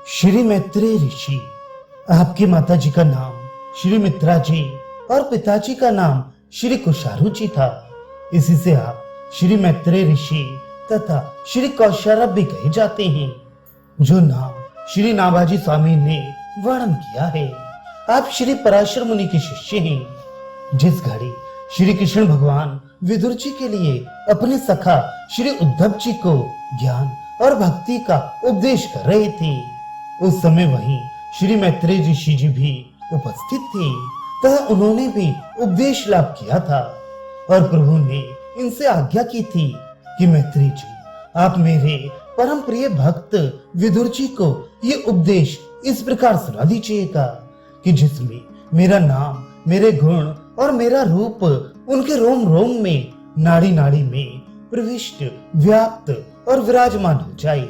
श्री मैत्रेय ऋषि, आपकी माता जी का नाम श्री मित्रा जी और पिताजी का नाम श्री कुशारु जी था। इसी से आप श्री मैत्रेय ऋषि तथा श्री कौशारभ भी कहे जाते हैं, जो नाम श्री नाभाजी स्वामी ने वर्णन किया है। आप श्री पराशर मुनि के शिष्य हैं। जिस घड़ी श्री कृष्ण भगवान विदुर जी के लिए अपने सखा श्री उद्धव जी को ज्ञान और भक्ति का उपदेश कर रहे थे, उस समय वहीं श्री मैत्रेय ऋषि जी भी उपस्थित थे तथा उन्होंने भी उपदेश लाभ किया था। और प्रभु ने इनसे आज्ञा की थी कि मैत्रेय जी, आप मेरे परम प्रिय भक्त विदुर जी को ये उपदेश इस प्रकार सुना दीजिएगा कि जिसमें मेरा नाम, मेरे गुण और मेरा रूप उनके रोम रोम में, नाड़ी नाड़ी में प्रविष्ट, व्याप्त और विराजमान हो जाए।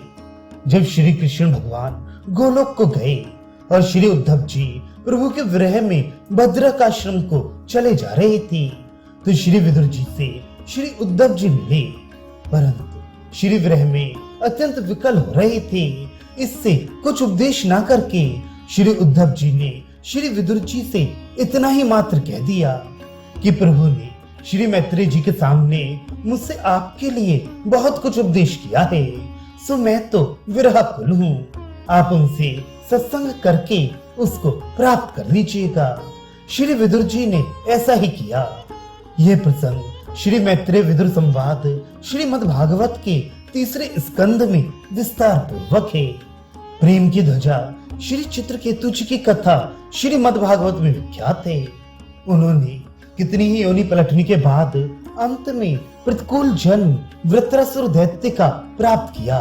जब श्री कृष्ण भगवान गोलोक को गए और श्री उद्धव जी प्रभु के विरह में भद्रक आश्रम को चले जा रहे थे, तो श्री विदुर जी से श्री उद्धव जी मिले, परंतु श्री विरह में अत्यंत विकल हो रहे थे। इससे कुछ उपदेश ना करके श्री उद्धव जी ने श्री विदुर जी से इतना ही मात्र कह दिया कि प्रभु ने श्री मैत्रेय जी के सामने मुझसे आपके लिए बहुत कुछ उपदेश किया है, सो मैं तो विरहकुल हूँ। आप उनसे सत्संग करके उसको प्राप्त कर लीजिएगा। श्री विदुर जी ने ऐसा ही किया। यह प्रसंग श्री मैत्रेय विदुर संवाद श्रीमद् भागवत के तीसरे स्कंद में विस्तार पूर्वक है। प्रेम की ध्वजा श्री चित्रकेतु जी की कथा श्रीमद् भागवत में विख्यात है। उन्होंने कितनी ही योनि पलटने के बाद अंत में प्रतिकूल जन्म वृत्रासुर दैत्य का प्राप्त किया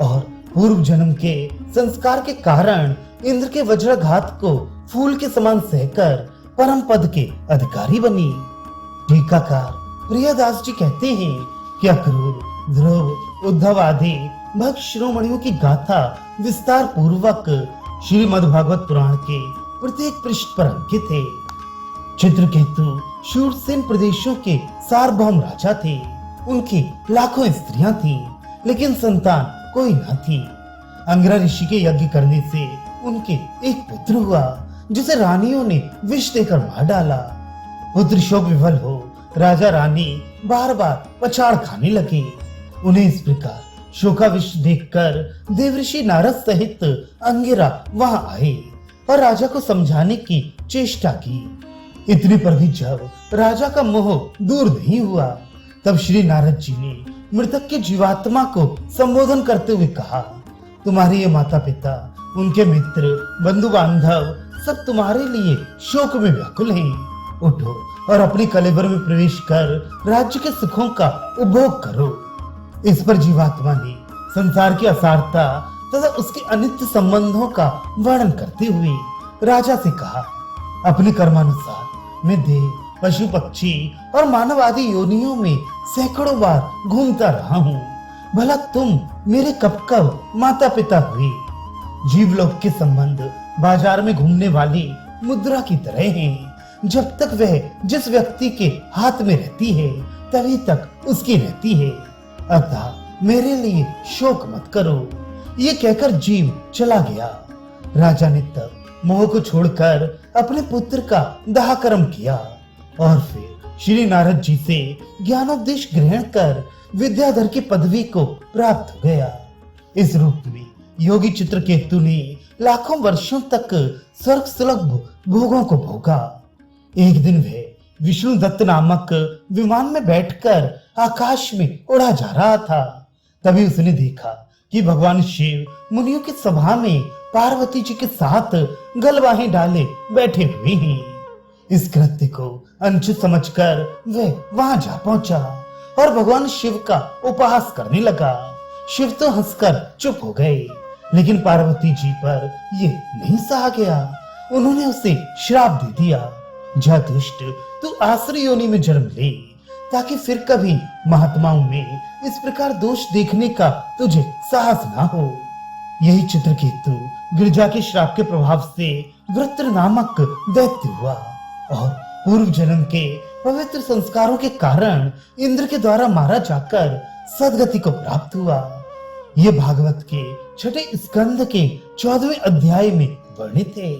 और पूर्व जन्म के संस्कार के कारण इंद्र के वज्राघात को फूल के समान सहकर परम पद के अधिकारी बनी। टीकाकार प्रियदास जी कहते हैं कि अक्रूर, ध्रुव, उद्धव आदि भक्त शिरोमणियों की गाथा विस्तार पूर्वक श्रीमद् भागवत पुराण के प्रत्येक पृष्ठ पर अंकित है। चित्रकेतु शूरसेन प्रदेशों के सार्वभौम राजा थे। उनकी लाखों स्त्रियां थीं, लेकिन संतान कोई न थी। अंगिरा ऋषि के यज्ञ करने से उनके एक पुत्र हुआ, जिसे रानियों ने विष देकर मार डाला। पुत्र शोक विवल हो राजा रानी बार बार पछाड़ खाने लगे। उन्हें इस प्रकार शोकाविष्ट देखकर देवऋषि नारद सहित अंगिरा वहां आए और राजा को समझाने की चेष्टा की। इतने पर भी जब राजा का मोह दूर नहीं हुआ, तब श्री नारद जी ने मृतक के जीवात्मा को संबोधन करते हुए कहा, तुम्हारे ये माता पिता, उनके मित्र, बंधु बांधव सब तुम्हारे लिए शोक में व्याकुल हैं। उठो और अपनी कलेबर में प्रवेश कर राज्य के सुखों का उपभोग करो। इस पर जीवात्मा ने संसार की असारता तथा उसके अनित्य संबंधों का वर्णन करते हुए राजा से कहा, अपने कर्मानुसार मैं देव, पशु, पक्षी और मानव आदि योनियों में सैकड़ों बार घूमता रहा हूँ। भला तुम मेरे कब कब माता पिता हुए। जीवलोक के संबंध बाजार में घूमने वाली मुद्रा की तरह हैं। जब तक वह जिस व्यक्ति के हाथ में रहती है तभी तक उसकी रहती है, अतः मेरे लिए शोक मत करो। ये कहकर जीव चला गया। राजा ने तब मोह को छोड़कर अपने पुत्र का दाह कर्म किया और फिर श्री नारद जी से ज्ञानोपदेश ग्रहण कर विद्याधर की पदवी को प्राप्त हो गया। इस रूप में योगी चित्रकेतु ने लाखों वर्षों तक स्वर्ग सुलभ भोगों को भोगा। एक दिन वह विष्णु दत्त नामक विमान में बैठकर आकाश में उड़ा जा रहा था। तभी उसने देखा कि भगवान शिव मुनियों की सभा में पार्वती जी के साथ गलवाहें डाले बैठे हुए हैं। इस कृत्य को अनुचित समझकर वह वहां जा पहुंचा और भगवान शिव का उपहास करने लगा। शिव तो हंसकर चुप हो गए, लेकिन पार्वती जी पर यह नहीं सहा गया। उन्होंने उसे श्राप दे दिया, जा दुष्ट, तू आसुरी योनि में जन्म ले, ताकि फिर कभी महात्माओं में इस प्रकार दोष देखने का तुझे साहस ना हो। यही चित्रकेतु गिरिजा के श्राप के प्रभाव से वृत्र नामक दैत्य हुआ और पूर्व जन्म के पवित्र संस्कारों के कारण इंद्र के द्वारा मारा जाकर सदगति को प्राप्त हुआ। ये भागवत के छठे स्कंद के 14वें अध्याय में वर्णित है।